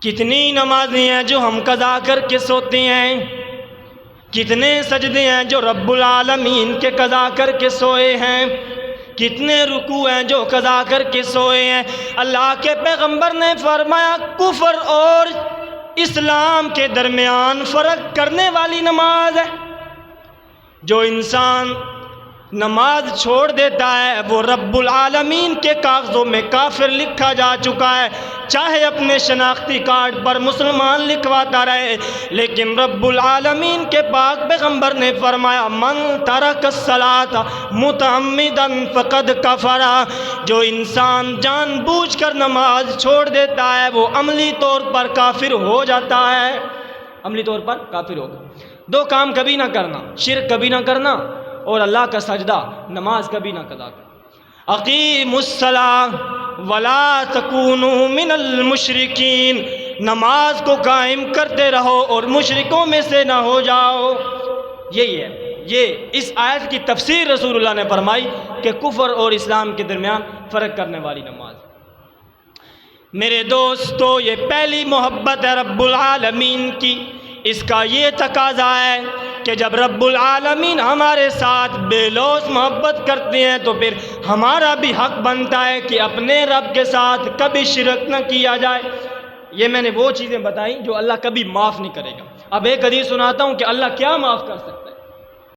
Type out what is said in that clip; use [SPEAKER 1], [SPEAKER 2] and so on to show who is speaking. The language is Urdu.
[SPEAKER 1] کتنی نمازیں ہیں جو ہم قضا کر کے سوتے ہیں، کتنے سجدے ہیں جو رب العالمین کے قضا کر کے سوئے ہیں، کتنے رکوع ہیں جو قضا کر کے سوئے ہیں۔ اللہ کے پیغمبر نے فرمایا کفر اور اسلام کے درمیان فرق کرنے والی نماز ہے۔ جو انسان نماز چھوڑ دیتا ہے وہ رب العالمین کے کاغذوں میں کافر لکھا جا چکا ہے، چاہے اپنے شناختی کارڈ پر مسلمان لکھواتا رہے، لیکن رب العالمین کے پاک پیغمبر نے فرمایا من ترک الصلاۃ متعمدا فقد کفر۔ جو انسان جان بوجھ کر نماز چھوڑ دیتا ہے وہ عملی طور پر کافر ہو جاتا ہے، عملی طور پر کافر ہوگا۔ دو کام کبھی نہ کرنا، شرک کبھی نہ کرنا اور اللہ کا سجدہ نماز کبھی نہ قضا کرنا۔ اقیموا الصلاۃ ولا تکونوا من المشرکین، نماز کو قائم کرتے رہو اور مشرکوں میں سے نہ ہو جاؤ۔ یہی ہے، یہ اس آیت کی تفسیر رسول اللہ نے فرمائی کہ کفر اور اسلام کے درمیان فرق کرنے والی نماز۔ میرے دوستو، یہ پہلی محبت ہے رب العالمین کی۔ اس کا یہ تقاضا ہے کہ جب رب العالمین ہمارے ساتھ بے لوث محبت کرتے ہیں تو پھر ہمارا بھی حق بنتا ہے کہ اپنے رب کے ساتھ کبھی شرک نہ کیا جائے۔ یہ میں نے وہ چیزیں بتائیں جو اللہ کبھی معاف نہیں کرے گا۔ اب ایک حدیث سناتا ہوں کہ اللہ کیا معاف کر سکتا ہے۔